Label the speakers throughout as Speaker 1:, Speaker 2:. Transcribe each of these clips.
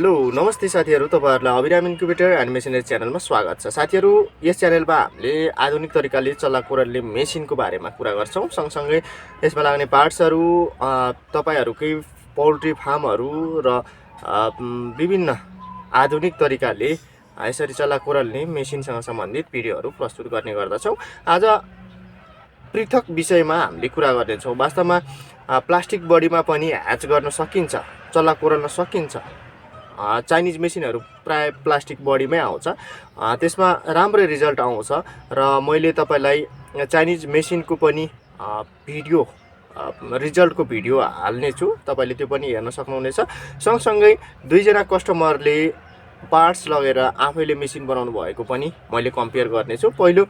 Speaker 1: Hello नमस्ते साथीहरु, तपाईहरुलाई अबिराम इन्क्युबेटर एन्ड मेसिनरी च्यानलमा स्वागत छ। साथीहरु, यस च्यानलमा हामीले आधुनिक तरिकाले चल्लाकोरल्ने मेसिनको बारेमा कुरा गर्छौं। सँगसँगै यसमा लाग्ने पार्ट्सहरु, तपाईहरुकै पोल्ट्री फार्महरु र विभिन्न आधुनिक तरिकाले यसरी चल्लाकोरल्ने मेसिनसँग सम्बन्धित भिडियोहरु प्रस्तुत गर्ने गर्दछौं। आज पृथक विषयमा हामीले कुरा गर्नेछौं। वास्तवमा प्लास्टिक बडीमा पनि ह्याच गर्न सकिन्छ, चल्लाकोरल्न सकिन्छ। चाइनिज मेसिनहरु प्राय प्लास्टिक बडीमै आउँछ, त्यसमा राम्रो रिजल्ट आउँछ र मैले तपाईलाई चाइनिज मेसिनको पनि भिडियो रिजल्टको भिडियो हाल्ने छु, तपाईले त्यो पनि हेर्न सक्नुहुनेछ। सँगसँगै दुईजना कस्टमरले पार्ट्स लगेर आफैले मेसिन बनाउनु भएको पनि मैले कम्पेयर गर्ने छु। पहिलो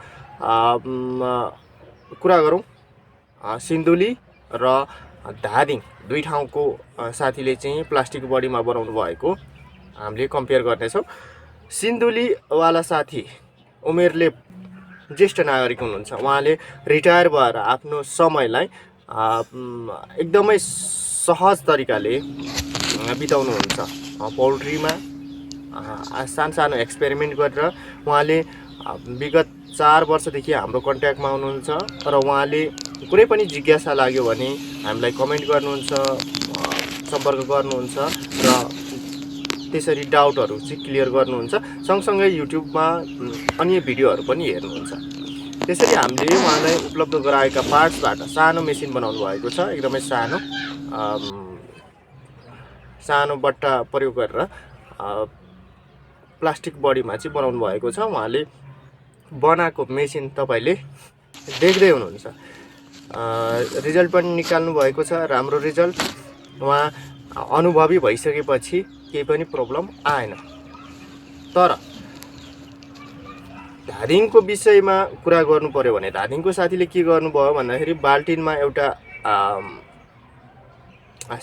Speaker 1: कुरा गरौँ सिन्धुली र धादिङ दुई ठाउँको साथीले चाहिँ प्लास्टिक बडीमा बनाउनु भएको हामीले कम्पेयर गर्नेछौँ। सिन्धुली वाला साथी उमेरले ज्येष्ठ नागरिक हुनुहुन्छ। उहाँले रिटायर भएर आफ्नो समयलाई एकदमै सहज तरिकाले बिताउनुहुन्छ। पोल्ट्रीमा सानो एक्सपेरिमेन्ट गरेर उहाँले विगत 4 वर्षदेखि हाम्रो कन्ट्याक्टमा हुनुहुन्छ र उहाँले कुनै पनि जिज्ञासा लाग्यो भने हामीलाई कमेन्ट गर्नुहुन्छ, सम्पर्क गर्नुहुन्छ र त्यसरी डाउटहरु चाहिँ क्लियर गर्नुहुन्छ। सँगसँगै युट्युबमा अन्य भिडियोहरु पनि हेर्नुहुन्छ। त्यसरी हामीले उहाँलाई उपलब्ध गराएका पार्ट्सबाट सानो मेसिन बनाउनु भएको छ। एकदमै सानो बट्टा प्रयोग गरेर प्लास्टिक बडीमा चाहिँ बनाउनु भएको छ। उहाँले बनाएको मेसिन तपाईले देख्दै हुनुहुन्छ। रिजल्ट पनि निकाल्नु भएको छ, राम्रो रिजल्ट। उहाँ अनुभवी भइसकेपछि केही पनि प्रब्लम आएन। तर धादिङको विषयमा कुरा गर्नु पर्यो भने धादिङको साथीले के गर्नुभयो भन्दाखेरि बाल्टिनमा एउटा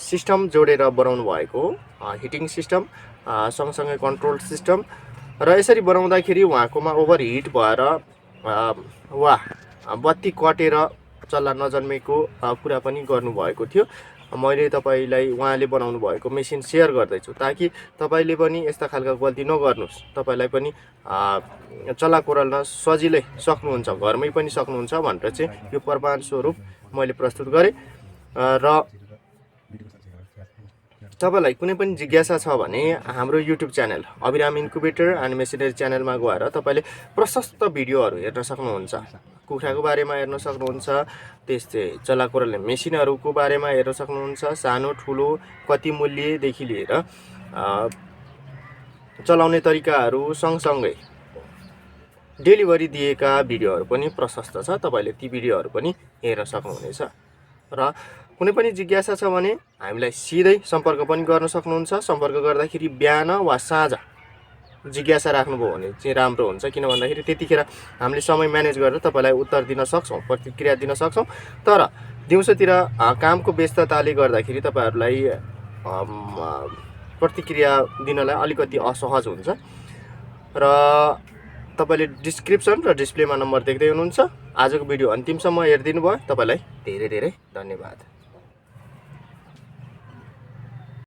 Speaker 1: सिस्टम जोडेर बनाउनु भएको हो, हिटिङ सिस्टम सँगसँगै कन्ट्रोल सिस्टम। र यसरी बनाउँदाखेरि उहाँकोमा ओभरहिट भएर बत्ती कटेर चल्ला नजन्मेको कुरा पनि गर्नुभएको थियो। मैले तपाईलाई उहाँले बनाउनु भएको मेसिन शेयर गर्दैछु ताकि तपाईले पनि यस्ता खालका गल्ती नगर्नुस्। तपाईलाई पनि चल्लाकोरल्न सजिलै सक्नुहुन्छ, घरमै पनि सक्नुहुन्छ भनेर चाहिँ यो प्रमाण स्वरूप मैले प्रस्तुत गरे। र तपाईलाई कुनै पनि जिज्ञासा छ भने हाम्रो YouTube channel Abiram incubator and machinery च्यानलमा गएर तपाईले प्रशस्त भिडियोहरु हेर्न सक्नुहुन्छ। कुखुराको बारेमा हेर्न सक्नुहुन्छ, त्यस्तै चल्लाकोरल्ने मेसिनहरुको बारेमा हेर्न सक्नुहुन्छ। सानो ठुलो कति मूल्यदेखि लिएर चलाउने तरिकाहरु सँगसँगै डेलिभरी दिएका भिडियोहरु पनि प्रशस्त छ। तपाईले ती भिडियोहरु पनि हेर्न सक्नुहुनेछ। र कुनै पनि जिज्ञासा छ भने हामीलाई सिधै सम्पर्क पनि गर्न सक्नुहुन्छ। सम्पर्क गर्दाखेरि बिहान वा साँझ जिज्ञासा राख्नुभयो भने चाहिँ राम्रो हुन्छ, किन भन्दाखेरि त्यतिखेर हामीले समय म्यानेज गरेर तपाईलाई उत्तर दिन सक्छौं, प्रतिक्रिया दिन सक्छौं। तर दिउँसोतिर कामको व्यस्तताले गर्दाखेरि तपाईहरुलाई प्रतिक्रिया दिनलाई अलिकति असहज हुन्छ। र तपाईले डिस्क्रिप्सन र डिस्प्लेमा नम्बर देख्दै हुनुहुन्छ। आजको भिडियो अन्तिमसम्म हेरिदिनु भयो, तपाईलाई धेरै धेरै धन्यवाद।